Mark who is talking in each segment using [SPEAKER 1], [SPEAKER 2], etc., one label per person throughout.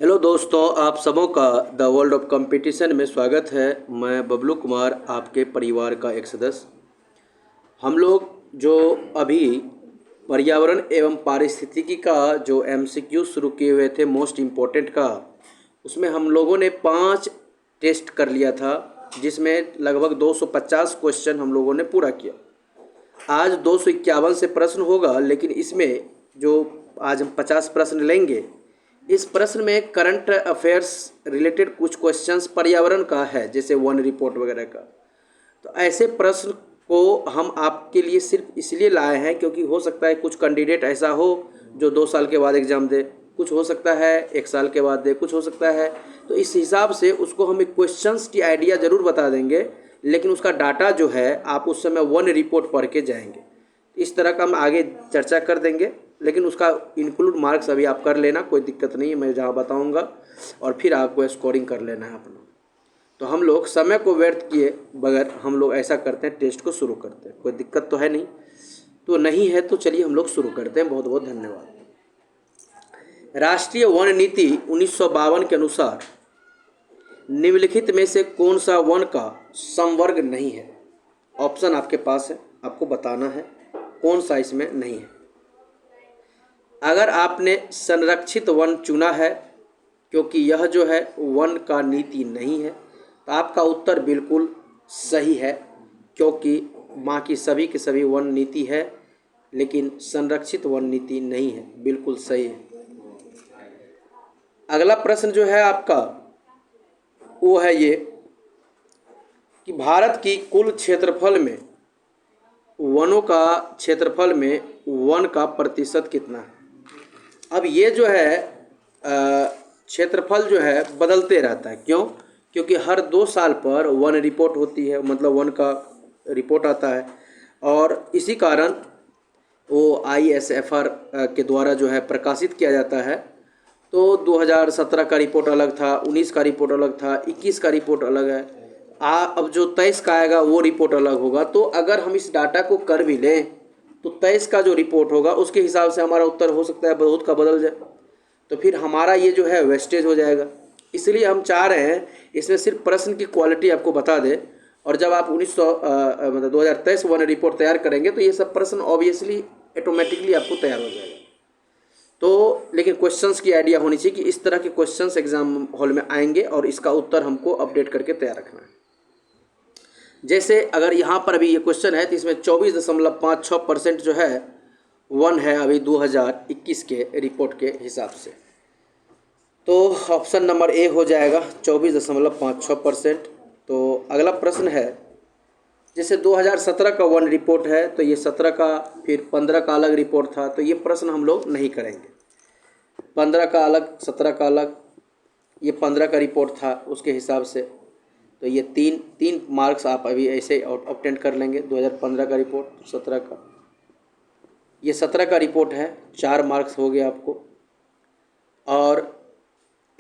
[SPEAKER 1] Hello दोस्तों, आप सबों का द वर्ल्ड ऑफ कंपटीशन में स्वागत है। मैं बबलू कुमार, आपके परिवार का एक सदस्य। हम लोग जो अभी पर्यावरण एवं पारिस्थितिकी का जो एमसीक्यू शुरू किए हुए थे मोस्ट इम्पोर्टेंट का, उसमें हम लोगों ने 5 टेस्ट कर लिया था, जिसमें लगभग 250 क्वेश्चन हम लोगों ने पूरा किया। आज 251 से प्रश्न होगा, लेकिन इसमें जो आज हम 50 प्रश्न लेंगे, इस प्रश्न में करंट अफेयर्स रिलेटेड कुछ क्वेश्चंस पर्यावरण का है, जैसे वन रिपोर्ट वगैरह का। तो ऐसे प्रश्न को हम आपके लिए सिर्फ इसलिए लाए हैं क्योंकि हो सकता है कुछ कैंडिडेट ऐसा हो जो 2 साल के बाद एग्ज़ाम दे, कुछ हो सकता है 1 साल के बाद दे, कुछ हो सकता है। तो इस हिसाब से उसको हम एक क्वेश्चंस की आइडिया ज़रूर बता देंगे, लेकिन उसका डाटा जो है आप उस समय वन रिपोर्ट पढ़ के जाएंगे। इस तरह का हम आगे चर्चा कर देंगे, लेकिन उसका इंक्लूड मार्क्स अभी आप कर लेना, कोई दिक्कत नहीं है, मैं जहाँ बताऊँगा और फिर आपको स्कोरिंग कर लेना है अपना। तो हम लोग समय को व्यर्थ किए बगैर हम लोग ऐसा करते हैं, टेस्ट को शुरू करते हैं। कोई दिक्कत तो है नहीं? तो नहीं है तो चलिए हम लोग शुरू करते हैं। बहुत बहुत धन्यवाद। राष्ट्रीय वन नीति 1952 के अनुसार निम्नलिखित में से कौन सा वन का संवर्ग नहीं है? ऑप्शन आपके पास है, आपको बताना है कौन सा इसमें नहीं है। अगर आपने संरक्षित वन चुना है क्योंकि यह जो है वन का नीति नहीं है, तो आपका उत्तर बिल्कुल सही है, क्योंकि बाकी सभी के सभी वन नीति है, लेकिन संरक्षित वन नीति नहीं है। बिल्कुल सही है। अगला प्रश्न जो है आपका वो है ये कि भारत की कुल क्षेत्रफल में वनों का क्षेत्रफल में वन का प्रतिशत कितना है? अब ये जो है क्षेत्रफल जो है बदलते रहता है। क्यों? क्योंकि हर 2 साल पर वन रिपोर्ट होती है, मतलब वन का रिपोर्ट आता है, और इसी कारण वो ISFR के द्वारा जो है प्रकाशित किया जाता है। तो 2017 का रिपोर्ट अलग था, 19 का रिपोर्ट अलग था, 21 का रिपोर्ट अलग है। अब जो 23 का आएगा वो रिपोर्ट अलग होगा। तो अगर हम इस डाटा को कर भी लें तो 23 का जो रिपोर्ट होगा उसके हिसाब से हमारा उत्तर हो सकता है बहुत का बदल जाए, तो फिर हमारा ये जो है वेस्टेज हो जाएगा। इसलिए हम चाह रहे हैं इसमें सिर्फ प्रश्न की क्वालिटी आपको बता दें, और जब आप 2023 वन रिपोर्ट तैयार करेंगे तो ये सब प्रश्न ऑब्वियसली ऑटोमेटिकली आपको तैयार हो जाएगा। तो लेकिन क्वेश्चंस की आइडिया होनी चाहिए कि इस तरह के क्वेश्चंस एग्जाम हॉल में आएंगे और इसका उत्तर हमको अपडेट करके तैयार रखना है। जैसे अगर यहाँ पर अभी ये क्वेश्चन है तो इसमें 24.56% जो है वन है अभी 2021 के रिपोर्ट के हिसाब से। तो ऑप्शन नंबर ए हो जाएगा 24.56%। तो अगला प्रश्न है, जैसे 2017 का वन रिपोर्ट है तो ये 17 का, फिर 15 का अलग रिपोर्ट था, तो ये प्रश्न हम लोग नहीं करेंगे। 15 का अलग, 17 का अलग, ये 15 का रिपोर्ट था उसके हिसाब से। तो ये तीन मार्क्स आप अभी ऐसे ऑब्टेन कर लेंगे। 2015 का रिपोर्ट, 17 का, ये 17 का रिपोर्ट है, 4 मार्क्स हो गए आपको। और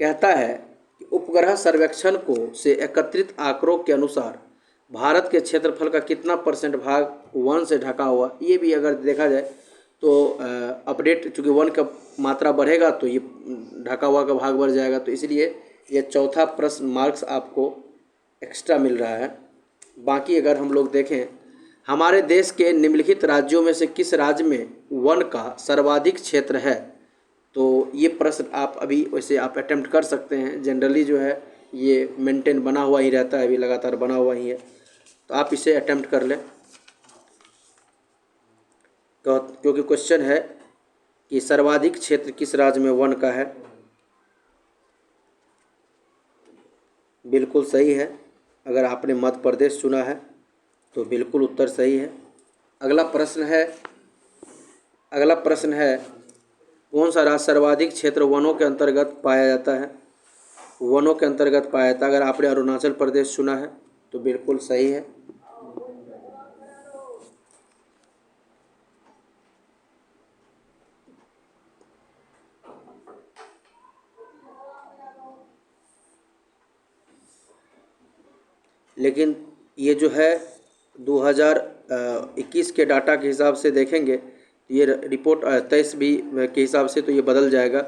[SPEAKER 1] कहता है कि उपग्रह सर्वेक्षण को से एकत्रित आंकड़ों के अनुसार भारत के क्षेत्रफल का कितना % भाग वन से ढका हुआ? ये भी अगर देखा जाए तो अपडेट, चूँकि वन का मात्रा बढ़ेगा तो ये ढका हुआ का भाग बढ़ जाएगा, तो इसलिए ये चौथा प्रश्न मार्क्स आपको एक्स्ट्रा मिल रहा है। बाकी अगर हम लोग देखें, हमारे देश के निम्नलिखित राज्यों में से किस राज्य में वन का सर्वाधिक क्षेत्र है? तो ये प्रश्न आप अभी वैसे आप अटेम्प्ट कर सकते हैं। जनरली जो है ये मेंटेन बना हुआ ही रहता है, अभी लगातार बना हुआ ही है, तो आप इसे अटेम्प्ट कर लें। क्योंकि क्वेश्चन है कि सर्वाधिक क्षेत्र किस राज्य में वन का है। बिल्कुल सही है। अगर आपने मध्य प्रदेश चुना है तो बिल्कुल उत्तर सही है। अगला प्रश्न है कौन सा राज्य सर्वाधिक क्षेत्र वनों के अंतर्गत पाया जाता है? वनों के अंतर्गत पाया जाता है। अगर आपने अरुणाचल प्रदेश चुना है तो बिल्कुल सही है। लेकिन ये जो है 2021 के डाटा के हिसाब से देखेंगे, ये रिपोर्ट 23 भी के हिसाब से तो ये बदल जाएगा।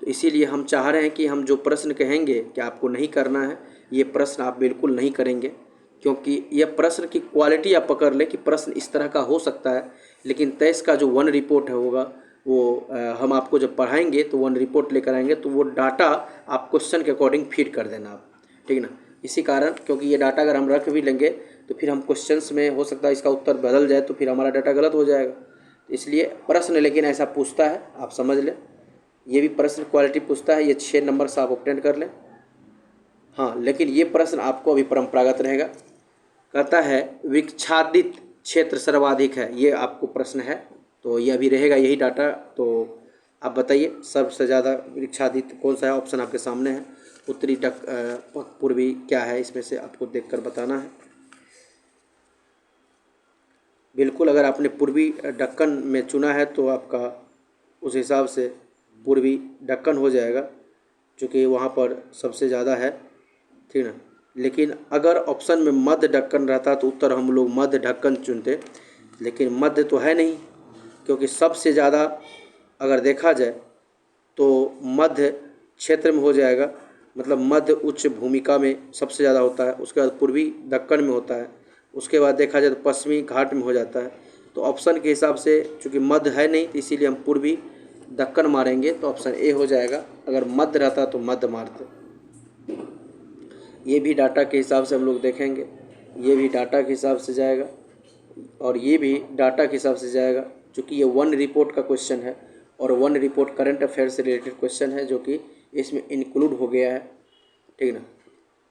[SPEAKER 1] तो इसीलिए हम चाह रहे हैं कि हम जो प्रश्न कहेंगे कि आपको नहीं करना है, ये प्रश्न आप बिल्कुल नहीं करेंगे, क्योंकि यह प्रश्न की क्वालिटी आप पकड़ लें कि प्रश्न इस तरह का हो सकता है। लेकिन 23 का जो वन रिपोर्ट है होगा वो हम आपको जब पढ़ाएंगे तो वन रिपोर्ट लेकर आएंगे, तो वो डाटा आप क्वेश्चन के अकॉर्डिंग फीड कर देना आप, ठीक है ना। इसी कारण, क्योंकि ये डाटा अगर हम रख भी लेंगे तो फिर हम क्वेश्चंस में हो सकता है इसका उत्तर बदल जाए तो फिर हमारा डाटा गलत हो जाएगा। इसलिए प्रश्न लेकिन ऐसा पूछता है, आप समझ लें, ये भी प्रश्न क्वालिटी पूछता है, ये 6 नंबर से आप ऑब्टेन कर लें। हाँ, लेकिन ये प्रश्न आपको अभी परंपरागत रहेगा। कहता है विच्छादित क्षेत्र सर्वाधिक है, ये आपको प्रश्न है, तो ये अभी रहेगा यही डाटा। तो आप बताइए सबसे ज़्यादा विच्छादित कौन सा है, ऑप्शन आपके सामने है। उत्तरी, पूर्वी क्या है, इसमें से आपको देखकर बताना है। बिल्कुल, अगर आपने पूर्वी दक्कन में चुना है तो आपका उस हिसाब से पूर्वी दक्कन हो जाएगा, क्योंकि वहाँ पर सबसे ज़्यादा है, ठीक ना। लेकिन अगर ऑप्शन में मध्य दक्कन रहता तो उत्तर हम लोग मध्य दक्कन चुनते, लेकिन मध्य तो है नहीं, क्योंकि सबसे ज़्यादा अगर देखा जाए तो मध्य क्षेत्र में हो जाएगा, मतलब मध्य उच्च भूमिका में सबसे ज़्यादा होता है, उसके बाद पूर्वी दक्कन में होता है, उसके बाद देखा जाए तो पश्चिमी घाट में हो जाता है। तो ऑप्शन के हिसाब से चूँकि मध्य है नहीं तो इसीलिए हम पूर्वी दक्कन मारेंगे, तो ऑप्शन ए हो जाएगा। अगर मध्य रहता तो मध्य मारते। ये भी डाटा के हिसाब से हम लोग देखेंगे, ये भी डाटा के हिसाब से जाएगा और ये भी डाटा के हिसाब से जाएगा, चूँकि ये वन रिपोर्ट का क्वेश्चन है और वन रिपोर्ट करंट अफेयर से रिलेटेड क्वेश्चन है, जो कि इसमें इंक्लूड हो गया है, ठीक ना।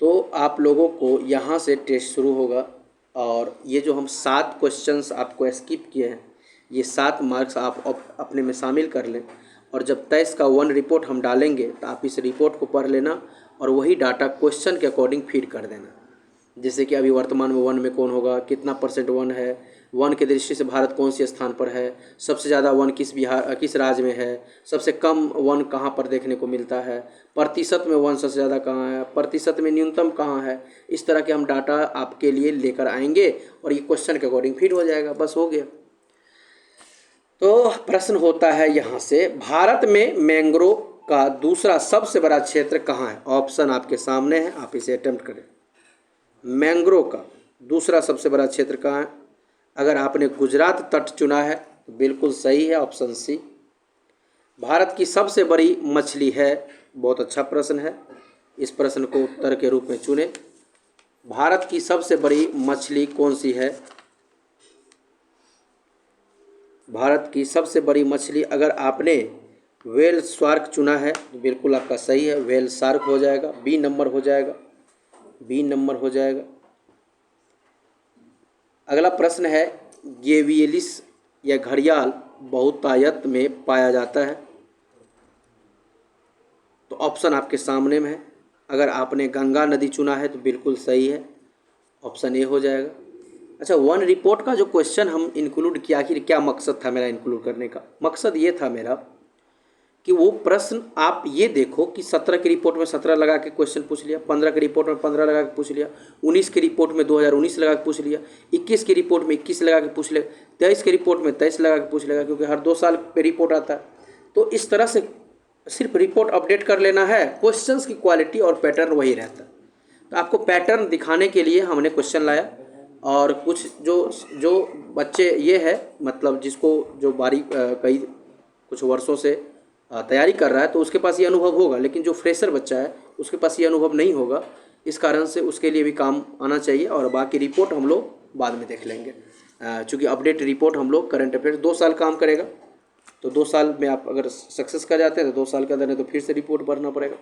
[SPEAKER 1] तो आप लोगों को यहाँ से टेस्ट शुरू होगा और ये जो हम 7 क्वेश्चंस आपको स्किप किए हैं, ये 7 मार्क्स आप अपने में शामिल कर लें, और जब 23 का वन रिपोर्ट हम डालेंगे तो आप इस रिपोर्ट को पढ़ लेना और वही डाटा क्वेश्चन के अकॉर्डिंग फीड कर देना। जैसे कि अभी वर्तमान में वन में कौन होगा, कितना % वन है, वन की दृष्टि से भारत कौन सी स्थान पर है, सबसे ज़्यादा वन किस राज्य में है, सबसे कम वन कहाँ पर देखने को मिलता है, प्रतिशत में वन सबसे ज़्यादा कहाँ है, प्रतिशत में न्यूनतम कहाँ है। इस तरह के हम डाटा आपके लिए लेकर आएंगे और ये क्वेश्चन के अकॉर्डिंग फिट हो जाएगा, बस हो गया। तो प्रश्न होता है यहाँ से, भारत में मैंग्रोव का दूसरा सबसे बड़ा क्षेत्र कहाँ है। ऑप्शन आपके सामने है, आप इसे अटेम्प्ट करें। मैंग्रोव का दूसरा सबसे बड़ा क्षेत्र कहाँ है। अगर आपने गुजरात तट चुना है तो बिल्कुल सही है, ऑप्शन सी। भारत की सबसे बड़ी मछली है, बहुत अच्छा प्रश्न है, इस प्रश्न को उत्तर के रूप में चुने। भारत की सबसे बड़ी मछली कौन सी है। भारत की सबसे बड़ी मछली, अगर आपने व्हेल शार्क चुना है तो बिल्कुल आपका सही है, व्हेल शार्क हो जाएगा, बी नंबर हो जाएगा, बी नंबर हो जाएगा। अगला प्रश्न है, गेवियलिस या घड़ियाल बहुतायत में पाया जाता है। तो ऑप्शन आपके सामने में है। अगर आपने गंगा नदी चुना है तो बिल्कुल सही है, ऑप्शन ए हो जाएगा। अच्छा, वन रिपोर्ट का जो क्वेश्चन हम इंक्लूड किया, आखिर क्या मकसद था मेरा इंक्लूड करने का। मकसद ये था मेरा कि वो प्रश्न आप ये देखो कि 17 की रिपोर्ट में 17 लगा के क्वेश्चन पूछ लिया, 15 की रिपोर्ट में 15 लगा के पूछ लिया, 19 की रिपोर्ट में 2019 लगा के पूछ लिया, 21 की रिपोर्ट में 21 लगा के पूछ लेगा, 23 की रिपोर्ट में 23 लगा के पूछ लेगा, क्योंकि हर 2 साल पे रिपोर्ट आता है। तो इस तरह से सिर्फ रिपोर्ट अपडेट कर लेना है, क्वेश्चंस की क्वालिटी और पैटर्न वही रहता है। तो आपको पैटर्न दिखाने के लिए हमने क्वेश्चन लाया, और कुछ जो बच्चे ये है, मतलब जिसको जो कई कुछ वर्षों से तैयारी कर रहा है तो उसके पास ये अनुभव होगा, लेकिन जो फ्रेशर बच्चा है उसके पास ये अनुभव नहीं होगा। इस कारण से उसके लिए भी काम आना चाहिए, और बाकी रिपोर्ट हम लोग बाद में देख लेंगे, चूँकि अपडेट रिपोर्ट हम लोग करंट अफेयर 2 साल काम करेगा। तो 2 साल में आप अगर सक्सेस कर जाते हैं तो 2 साल के अंदर, नहीं तो फिर से रिपोर्ट भरना पड़ेगा।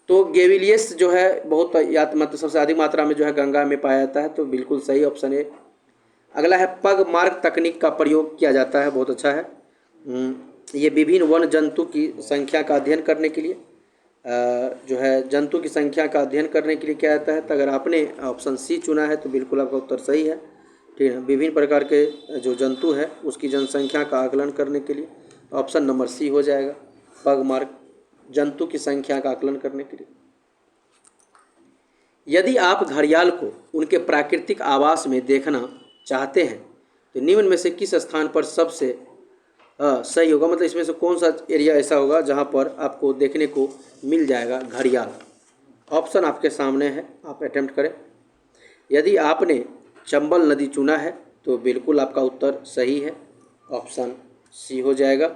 [SPEAKER 1] तो गेविलियस जो है बहुत मतलब सबसे अधिक मात्रा में जो है गंगा में पाया जाता है, तो बिल्कुल सही, ऑप्शन ए। अगला है, पग मार्क तकनीक का प्रयोग किया जाता है, बहुत अच्छा है। ये विभिन्न वन जंतु की संख्या का अध्ययन करने के लिए जो है जंतु की संख्या का अध्ययन करने के लिए किया जाता है। तो अगर आपने ऑप्शन सी चुना है तो बिल्कुल आपका उत्तर सही है, ठीक है। विभिन्न प्रकार के जो जंतु है उसकी जनसंख्या का आकलन करने के लिए ऑप्शन नंबर सी हो जाएगा, पग मार्क, जंतु की संख्या का आकलन करने के लिए। यदि आप घड़ियाल को उनके प्राकृतिक आवास में देखना चाहते हैं तो निम्न में से किस स्थान पर सबसे हाँ सही होगा, मतलब इसमें से कौन सा एरिया ऐसा होगा जहाँ पर आपको देखने को मिल जाएगा घड़ियाल। ऑप्शन आपके सामने है, आप अटेम्प्ट करें। यदि आपने चंबल नदी चुना है तो बिल्कुल आपका उत्तर सही है, ऑप्शन सी हो जाएगा।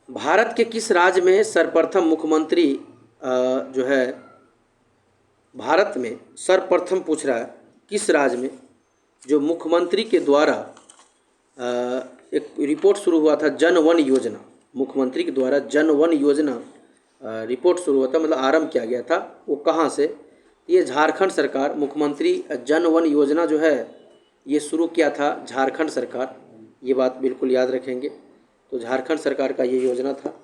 [SPEAKER 1] भारत के किस राज्य में सर्वप्रथम मुख्यमंत्री जो है, भारत में सर्वप्रथम पूछ रहा है किस राज्य में जो मुख्यमंत्री के द्वारा एक रिपोर्ट शुरू हुआ था जन वन योजना, मुख्यमंत्री के द्वारा जन वन योजना रिपोर्ट शुरू हुआ था, मतलब आरंभ किया गया था, वो कहाँ से? ये झारखंड सरकार, मुख्यमंत्री जन वन योजना जो है ये शुरू किया था झारखंड सरकार, ये बात बिल्कुल याद रखेंगे। तो झारखंड सरकार का ये योजना था।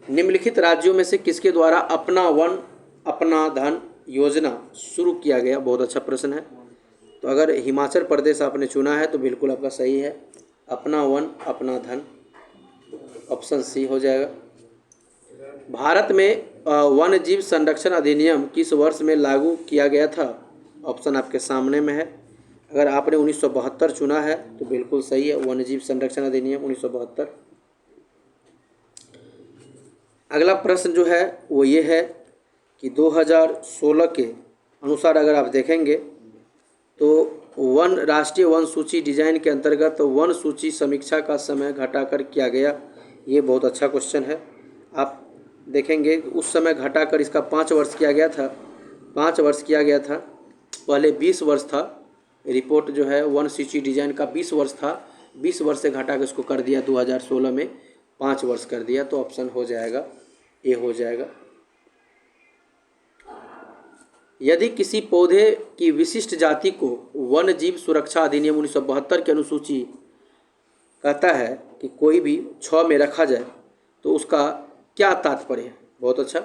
[SPEAKER 1] निम्नलिखित राज्यों में से किसके द्वारा अपना वन अपना धन योजना शुरू किया गया? बहुत अच्छा प्रश्न है। तो अगर हिमाचल प्रदेश आपने चुना है तो बिल्कुल आपका सही है, अपना वन अपना धन, ऑप्शन सी हो जाएगा। भारत में वन्य जीव संरक्षण अधिनियम किस वर्ष में लागू किया गया था? ऑप्शन आपके सामने में है। अगर आपने 1972 चुना है तो बिल्कुल सही है, वन्य जीव संरक्षण अधिनियम 1972। अगला प्रश्न जो है वो ये है कि 2016 के अनुसार अगर आप देखेंगे तो राष्ट्रीय वन सूची डिजाइन के अंतर्गत वन सूची समीक्षा का समय घटाकर किया गया। ये बहुत अच्छा क्वेश्चन है। आप देखेंगे उस समय घटाकर इसका 5 वर्ष किया गया था, 5 वर्ष किया गया था, पहले 20 वर्ष था। रिपोर्ट जो है वन सूची डिजाइन का 20 वर्ष था, 20 वर्ष से घटा कर इसको कर दिया 2016 में 5 वर्ष कर दिया। तो ऑप्शन हो जाएगा ए हो जाएगा। यदि किसी पौधे की विशिष्ट जाति को वन्य जीव सुरक्षा अधिनियम 1972 की अनुसूची कहता है कि कोई भी 6 में रखा जाए तो उसका क्या तात्पर्य है? बहुत अच्छा।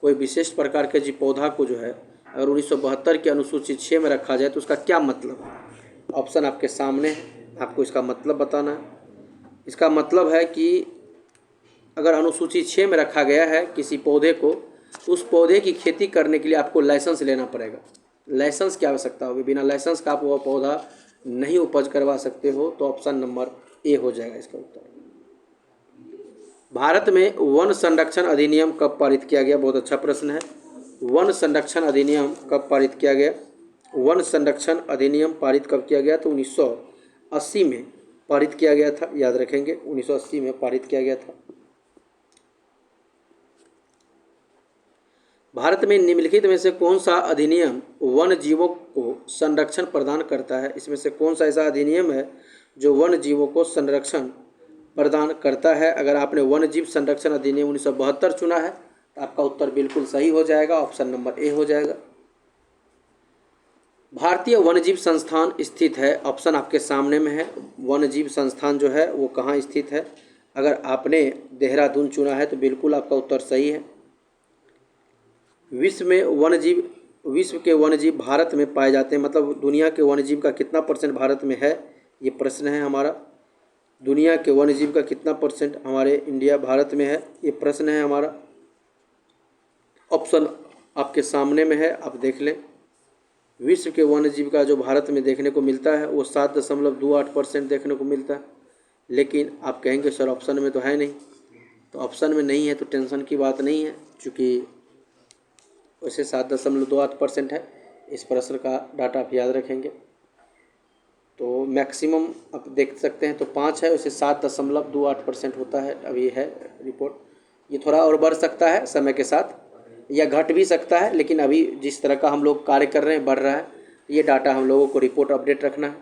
[SPEAKER 1] कोई विशेष प्रकार के जीव पौधा को जो है अगर 1972 की अनुसूची 6 में रखा जाए तो उसका क्या मतलब है? ऑप्शन आपके सामने है, आपको इसका मतलब बताना है। इसका मतलब है कि अगर अनुसूची 6 में रखा गया है किसी पौधे को, तो उस पौधे की खेती करने के लिए आपको लाइसेंस लेना पड़ेगा। लाइसेंस की आवश्यकता होगी, बिना लाइसेंस का आप वह पौधा नहीं उपज करवा सकते हो। तो ऑप्शन नंबर ए हो जाएगा इसका उत्तर। भारत में वन संरक्षण अधिनियम कब पारित किया गया? बहुत अच्छा प्रश्न है। वन संरक्षण अधिनियम कब पारित किया गया? वन संरक्षण अधिनियम पारित कब किया गया? तो 1980 में पारित किया गया था, याद रखेंगे 1980 में पारित किया गया था। भारत में निम्नलिखित में से कौन सा अधिनियम वन जीवों को संरक्षण प्रदान करता है? इसमें से कौन सा ऐसा अधिनियम है जो वन जीवों को संरक्षण प्रदान करता है? अगर आपने वन्य जीव संरक्षण अधिनियम 1972 चुना है तो आपका उत्तर बिल्कुल सही हो जाएगा, ऑप्शन नंबर ए हो जाएगा। भारतीय वन्यजीव संस्थान स्थित है, ऑप्शन आपके सामने में है। वन्यजीव संस्थान जो है वो कहाँ स्थित है? अगर आपने देहरादून चुना है तो बिल्कुल आपका उत्तर सही है। विश्व के वन्यजीव भारत में पाए जाते हैं, मतलब दुनिया के वन्यजीव का कितना % भारत में है, ये प्रश्न है हमारा। दुनिया के वन्यजीव का कितना % हमारे इंडिया भारत में है, ये प्रश्न है हमारा। ऑप्शन आपके सामने में है, आप देख लें। विश्व के वन्यजीव का जो भारत में देखने को मिलता है वो 7.28% देखने को मिलता है। लेकिन आप कहेंगे सर ऑप्शन में तो है नहीं, तो ऑप्शन में नहीं है तो टेंशन की बात नहीं है, चूँकि वैसे 7.28% है। इस प्रश्न का डाटा आप याद रखेंगे। तो मैक्सिमम आप देख सकते हैं तो 5 है, वैसे 7.28% होता है। अभी है रिपोर्ट, ये थोड़ा और बढ़ सकता है समय के साथ या घट भी सकता है, लेकिन अभी जिस तरह का हम लोग कार्य कर रहे हैं बढ़ रहा है। ये डाटा हम लोगों को रिपोर्ट अपडेट रखना है।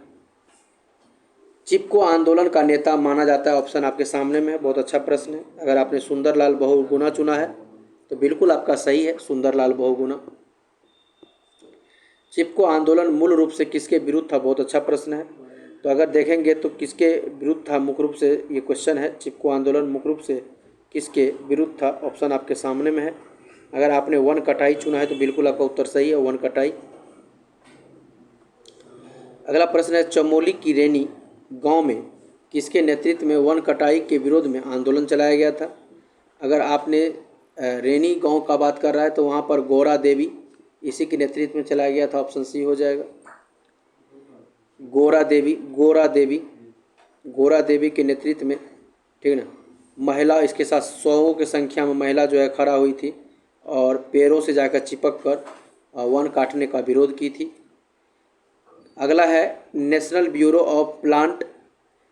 [SPEAKER 1] चिपको आंदोलन का नेता माना जाता है, ऑप्शन आपके सामने में है। बहुत अच्छा प्रश्न है। अगर आपने सुंदरलाल बहुगुणा चुना है तो बिल्कुल आपका सही है, सुंदरलाल बहुगुणा। चिपको आंदोलन मूल रूप से किसके विरुद्ध था? बहुत अच्छा प्रश्न है। तो अगर देखेंगे तो किसके विरुद्ध था मुख्य रूप से, ये क्वेश्चन है। चिपको आंदोलन मुख्य रूप से किसके विरुद्ध था? ऑप्शन आपके सामने में है। अगर आपने वन कटाई चुना है तो बिल्कुल आपका उत्तर सही है, वन कटाई। अगला प्रश्न है, चमोली की रेनी गांव में किसके नेतृत्व में वन कटाई के विरोध में आंदोलन चलाया गया था? अगर आपने रेनी गांव का बात कर रहा है तो वहाँ पर गौरा देवी, इसी के नेतृत्व में चलाया गया था, ऑप्शन सी हो जाएगा। गोरा देवी के नेतृत्व में, ठीक है ना, महिला, इसके साथ सौ की संख्या में महिला जो है खड़ा हुई थी और पेड़ों से जाकर चिपक कर वन काटने का विरोध की थी। अगला है national bureau of plant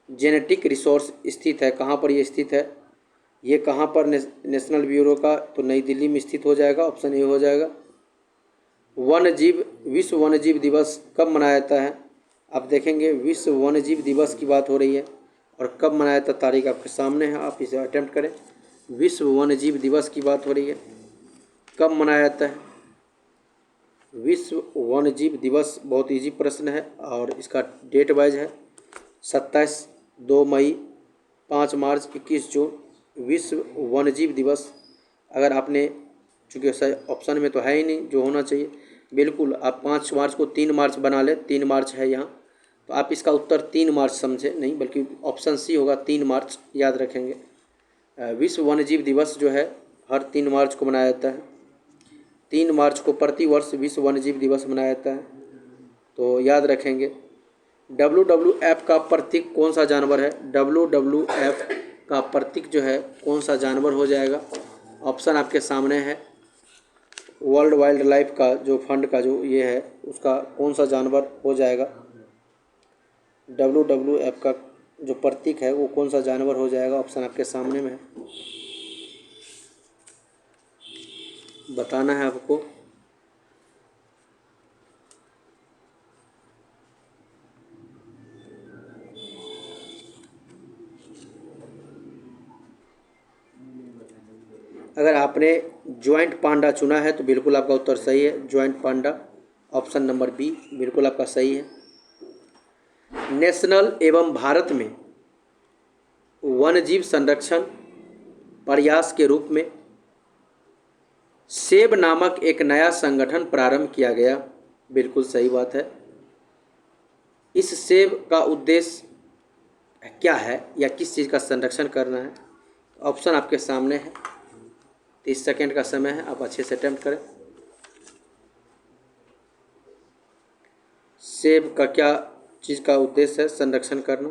[SPEAKER 1] genetic resource स्थित है। कहाँ पर ये स्थित है? ये कहाँ पर नेशनल ब्यूरो का? तो नई दिल्ली में स्थित हो जाएगा, ऑप्शन ए हो जाएगा। विश्व वन्य जीव दिवस कब मनाया जाता है? आप देखेंगे विश्व वन्य जीव दिवस की बात हो रही है और कब मनाया जाता, तारीख आपके सामने है, आप इसे अटेम्प्ट करें। विश्व वन्य जीव दिवस की बात हो रही है, कब मनाया जाता है? विश्व वन्य जीव दिवस बहुत इजी प्रश्न है और इसका डेट वाइज है 27, 2 मई, 5 मार्च, 21 जून। विश्व वन्य जीव दिवस, अगर आपने, चूँकि ऑप्शन में तो है ही नहीं जो होना चाहिए, बिल्कुल आप 5 मार्च को 3 मार्च बना लें, 3 मार्च है यहाँ, तो आप इसका उत्तर 3 मार्च समझे, नहीं बल्कि ऑप्शन सी होगा, 3 मार्च याद रखेंगे। विश्व वन्यजीव दिवस जो है हर 3 मार्च को मनाया जाता है। 3 मार्च को प्रतिवर्ष विश्व वन्यजीव दिवस मनाया जाता है, तो याद रखेंगे। WWF का प्रतीक कौन सा जानवर है? WWF का प्रतीक जो है कौन सा जानवर हो जाएगा? ऑप्शन आपके सामने है। वर्ल्ड वाइल्ड लाइफ का जो फंड का जो ये है उसका कौन सा जानवर हो जाएगा? WWF का जो प्रतीक है वो कौन सा जानवर हो जाएगा? ऑप्शन आपके सामने में है, बताना है आपको। अगर आपने ज्वाइंट पांडा चुना है तो बिल्कुल आपका उत्तर सही है, ज्वाइंट पांडा, ऑप्शन नंबर बी बिल्कुल आपका सही है। नेशनल एवं भारत में वन्यजीव संरक्षण प्रयास के रूप में सेब नामक एक नया संगठन प्रारंभ किया गया, बिल्कुल सही बात है। इस सेब का उद्देश्य क्या है या किस चीज़ का संरक्षण करना है? ऑप्शन आपके सामने है, 30 सेकेंड का समय है, आप अच्छे से अटेम्प्ट करें। सेब का क्या चीज़ का उद्देश्य है संरक्षण करना?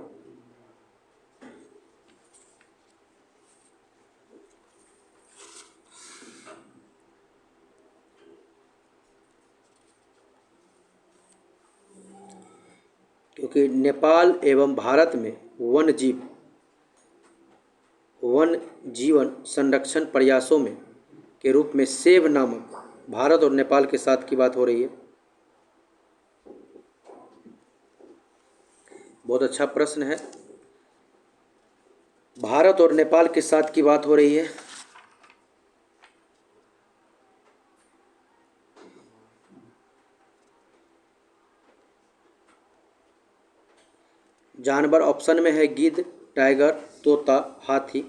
[SPEAKER 1] क्योंकि नेपाल एवं भारत में वन जीवन संरक्षण प्रयासों में के रूप में सेब नामक भारत और नेपाल के साथ की बात हो रही है। बहुत अच्छा प्रश्न है, भारत और नेपाल के साथ की बात हो रही है। जानवर ऑप्शन में है गिद्ध, टाइगर, तोता, हाथी।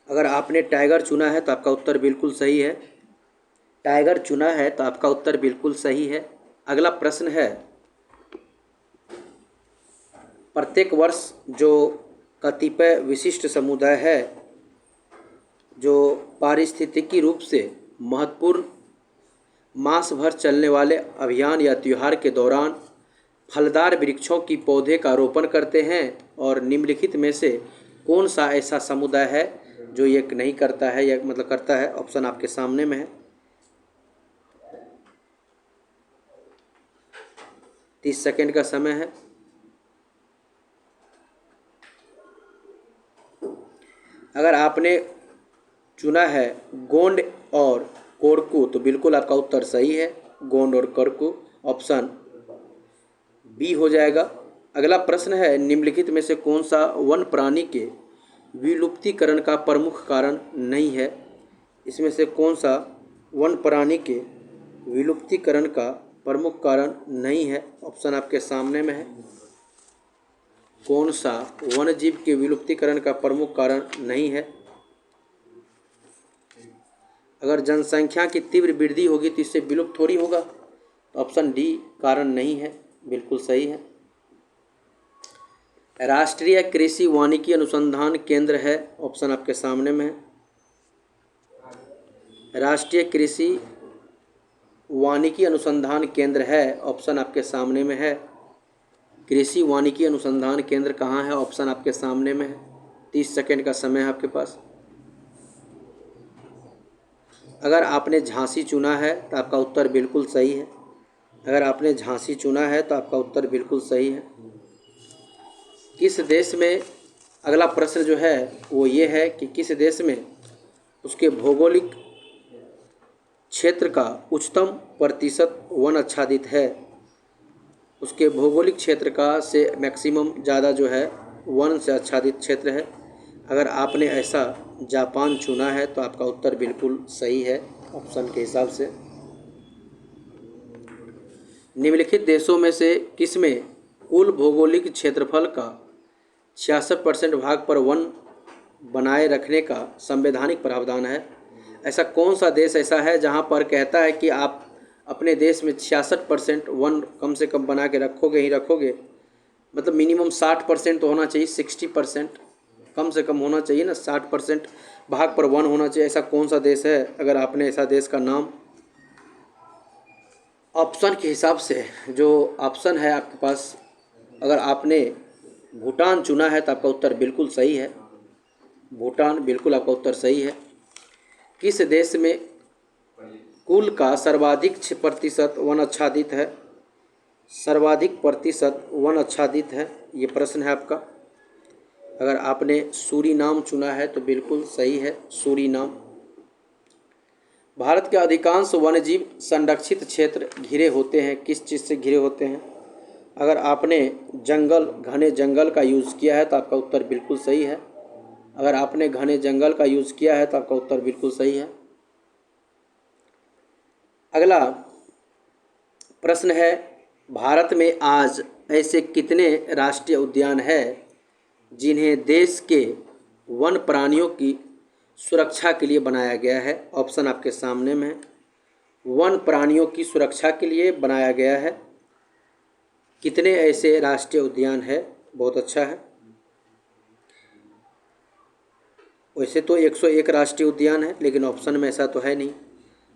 [SPEAKER 1] अगर आपने टाइगर चुना है तो आपका उत्तर बिल्कुल सही है, टाइगर चुना है तो आपका उत्तर बिल्कुल सही है। अगला प्रश्न है, प्रत्येक वर्ष जो कतिपय विशिष्ट समुदाय है जो पारिस्थितिकी रूप से महत्वपूर्ण मास भर चलने वाले अभियान या त्यौहार के दौरान फलदार वृक्षों की पौधे का रोपण करते हैं, और निम्नलिखित में से कौन सा ऐसा समुदाय है जो ये नहीं करता है या मतलब करता है? ऑप्शन आपके सामने में है, 30 सेकेंड का समय है। अगर आपने चुना है गोंड और कोरकू तो बिल्कुल आपका उत्तर सही है, गोंड और कोरकू, ऑप्शन बी हो जाएगा। अगला प्रश्न है, निम्नलिखित में से कौन सा वन प्राणी के विलुप्तीकरण का प्रमुख कारण नहीं है? इसमें से कौन सा वन प्राणी के विलुप्तीकरण का प्रमुख कारण नहीं है? ऑप्शन आपके सामने में है, कौन सा वन्य जीव के विलुप्तीकरण का प्रमुख कारण नहीं है? अगर जनसंख्या की तीव्र वृद्धि होगी तो इससे विलुप्त थोड़ी होगा, तो ऑप्शन डी कारण नहीं है, बिल्कुल सही है। राष्ट्रीय कृषि वानिकी अनुसंधान केंद्र है, ऑप्शन आपके सामने में है। राष्ट्रीय कृषि वानिकी अनुसंधान केंद्र है, ऑप्शन आपके सामने में है। कृषि वानिकी अनुसंधान केंद्र कहाँ है, ऑप्शन आपके सामने में है। 30 सेकंड का समय है आपके पास। अगर आपने झांसी चुना है तो आपका उत्तर बिल्कुल सही है। अगर आपने झांसी चुना है तो आपका उत्तर बिल्कुल सही है। किस देश में, अगला प्रश्न जो है वो ये है कि किस देश में उसके भौगोलिक क्षेत्र का उच्चतम प्रतिशत वन आच्छादित है। उसके भौगोलिक क्षेत्र का से मैक्सिमम ज़्यादा जो है वन से आच्छादित क्षेत्र है। अगर आपने ऐसा जापान चुना है तो आपका उत्तर बिल्कुल सही है ऑप्शन के हिसाब से। निम्नलिखित देशों में से किसमें कुल भौगोलिक क्षेत्रफल का 66% भाग पर वन बनाए रखने का संवैधानिक प्रावधान है। ऐसा कौन सा देश ऐसा है जहां पर कहता है कि आप अपने देश में 66% वन कम से कम बना के रखोगे ही रखोगे, मतलब मिनिमम 60% तो होना चाहिए, 60% कम से कम होना चाहिए ना, 60% भाग पर वन होना चाहिए। ऐसा कौन सा देश है? अगर आपने ऐसा देश का नाम ऑप्शन के हिसाब से, जो ऑप्शन है आपके पास, अगर आपने भूटान चुना है तो आपका उत्तर बिल्कुल सही है। भूटान बिल्कुल आपका उत्तर सही है। किस देश में कुल का सर्वाधिक प्रतिशत वन आच्छादित है? सर्वाधिक प्रतिशत वन आच्छादित है, ये प्रश्न है आपका। अगर आपने सूरीनाम चुना है तो बिल्कुल सही है, सूरीनाम। भारत के अधिकांश वन्यजीव संरक्षित क्षेत्र घिरे होते हैं, किस चीज़ से घिरे होते हैं? अगर आपने जंगल, घने जंगल का यूज़ किया है तो आपका उत्तर बिल्कुल सही है। अगर आपने घने जंगल का यूज़ किया है तो आपका उत्तर बिल्कुल सही है। अगला प्रश्न है, भारत में आज ऐसे कितने राष्ट्रीय उद्यान हैं जिन्हें देश के वन प्राणियों की सुरक्षा के लिए बनाया गया है? ऑप्शन आपके सामने में है। वन प्राणियों की सुरक्षा के लिए बनाया गया है। कितने ऐसे राष्ट्रीय उद्यान है? बहुत अच्छा है। वैसे तो 101 राष्ट्रीय उद्यान है, लेकिन ऑप्शन में ऐसा तो है नहीं।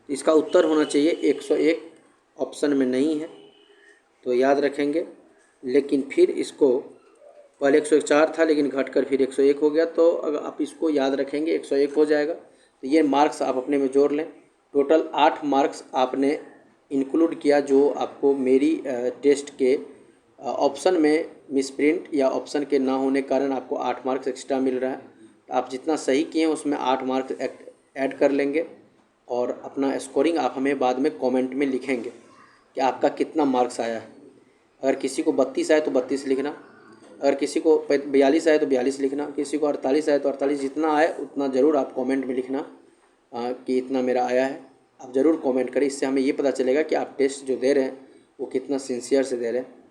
[SPEAKER 1] इसका उत्तर होना चाहिए 101, ऑप्शन में नहीं है, तो याद रखेंगे। लेकिन फिर इसको, पहले 104 था लेकिन घटकर फिर 101 हो गया, तो अगर आप इसको याद रखेंगे 101 हो जाएगा। तो ये मार्क्स आप अपने में जोड़ लें। टोटल 8 मार्क्स आपने इंक्लूड किया, जो आपको मेरी टेस्ट के ऑप्शन में मिसप्रिंट या ऑप्शन के ना होने के कारण आपको 8 मार्क्स एक्स्ट्रा मिल रहा है। तो आप जितना सही किए हैं उसमें 8 मार्क्स ऐड कर लेंगे और अपना स्कोरिंग आप हमें बाद में कमेंट में लिखेंगे कि आपका कितना मार्क्स आया है। अगर किसी को 32 आए तो 32 लिखना, अगर किसी को 42 आए तो 42 लिखना, किसी को 48 आए तो 48, जितना आए उतना ज़रूर आप कमेंट में लिखना कि इतना मेरा आया है। आप ज़रूर कमेंट करें, इससे हमें ये पता चलेगा कि आप टेस्ट जो दे रहे हैं वो कितना सिंसियर से दे रहे हैं।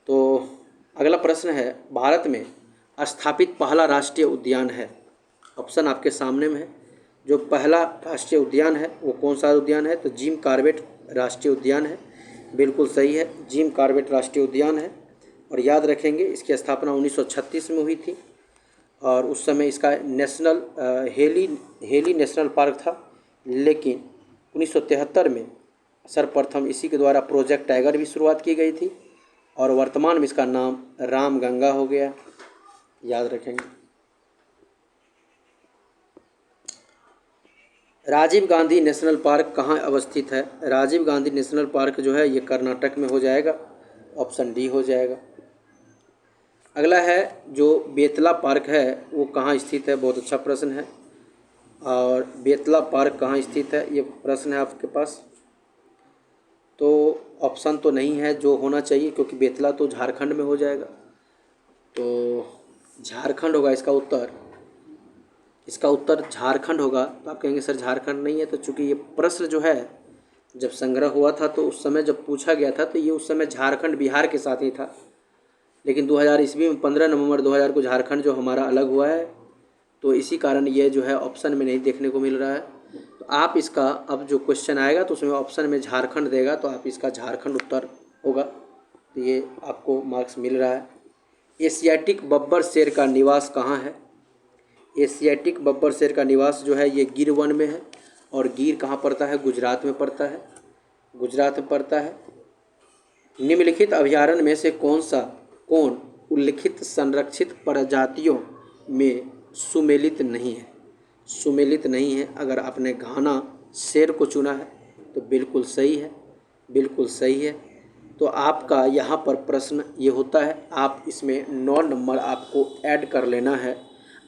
[SPEAKER 1] तो अगला प्रश्न है, भारत में स्थापित पहला राष्ट्रीय उद्यान है? ऑप्शन आपके सामने में है। जो पहला राष्ट्रीय उद्यान है वो कौन सा उद्यान है? तो जिम कॉर्बेट राष्ट्रीय उद्यान है, बिल्कुल सही है, जिम कॉर्बेट राष्ट्रीय उद्यान है। और याद रखेंगे इसकी स्थापना 1936 में हुई थी और उस समय इसका नेशनल हेली नेशनल पार्क था, लेकिन 1973 में सर्वप्रथम इसी के द्वारा प्रोजेक्ट टाइगर भी शुरुआत की गई थी और वर्तमान में इसका नाम रामगंगा हो गया, याद रखेंगे। राजीव गांधी नेशनल पार्क कहाँ अवस्थित है? राजीव गांधी नेशनल पार्क जो है ये कर्नाटक में हो जाएगा, ऑप्शन डी हो जाएगा। अगला है, जो बेतला पार्क है वो कहाँ स्थित है? बहुत अच्छा प्रश्न है। और बेतला पार्क कहाँ स्थित है, ये प्रश्न है आपके पास। तो ऑप्शन तो नहीं है जो होना चाहिए, क्योंकि बेतला तो झारखंड में हो जाएगा, तो झारखंड होगा इसका उत्तर। इसका उत्तर झारखंड होगा। तो आप कहेंगे सर झारखंड नहीं है, तो चूंकि ये प्रश्न जो है जब संग्रह हुआ था तो उस समय जब पूछा गया था तो ये उस समय झारखंड बिहार के साथ ही था, लेकिन 2000 ईस्वी में 15 नवंबर 2000 को झारखंड जो हमारा अलग हुआ है, तो इसी कारण ये जो है ऑप्शन में नहीं देखने को मिल रहा है। तो आप इसका, अब जो क्वेश्चन आएगा तो उसमें ऑप्शन में झारखंड देगा, तो आप इसका झारखंड उत्तर होगा, तो ये आपको मार्क्स मिल रहा है। एशियाटिक बब्बर शेर का निवास कहाँ है? एशियाटिक बब्बर शेर का निवास जो है ये गिर वन में है। और गिर कहाँ पड़ता है? गुजरात में पड़ता है, गुजरात में पड़ता है। निम्नलिखित अभयारण्य में से कौन उल्लिखित संरक्षित प्रजातियों में सुमेलित नहीं है? सुमेलित नहीं है। अगर आपने घाना शेर को चुना है तो बिल्कुल सही है, बिल्कुल सही है। तो आपका यहाँ पर प्रश्न ये होता है, आप इसमें 9 नंबर आपको ऐड कर लेना है।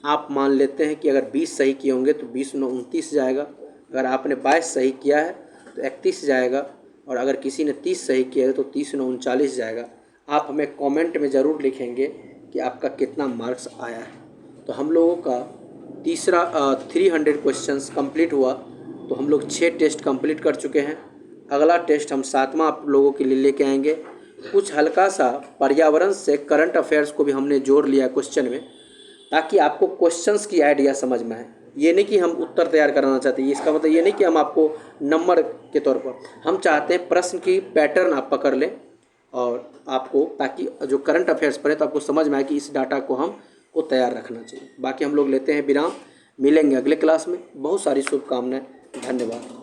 [SPEAKER 1] आप मान लेते हैं कि अगर 20 सही किए होंगे तो 20 9 29 जाएगा। अगर आपने 22 सही किया है तो 31 जाएगा। और अगर किसी ने 30 सही किया है तो 30 9 39 जाएगा। आप हमें कमेंट में ज़रूर लिखेंगे कि आपका कितना मार्क्स आया है। तो हम लोगों का तीसरा 300 क्वेश्चंस कंप्लीट हुआ। तो हम लोग 6 टेस्ट कंप्लीट कर चुके हैं। अगला टेस्ट हम 7वां आप लोगों के लिए लेके आएंगे। कुछ हल्का सा पर्यावरण से करंट अफेयर्स को भी हमने जोड़ लिया क्वेश्चन में, ताकि आपको क्वेश्चंस की आइडिया समझ में आए। ये नहीं कि हम उत्तर तैयार कराना चाहते हैं, इसका मतलब ये नहीं कि हम आपको नंबर के तौर पर, हम चाहते हैं प्रश्न की पैटर्न आप पकड़ लें और आपको, ताकि जो करंट अफेयर्स पढ़े तो आपको समझ में आए कि इस डाटा को हमको तैयार रखना चाहिए। बाकी हम लोग लेते हैं विराम, मिलेंगे अगले क्लास में। बहुत सारी शुभकामनाएं, धन्यवाद।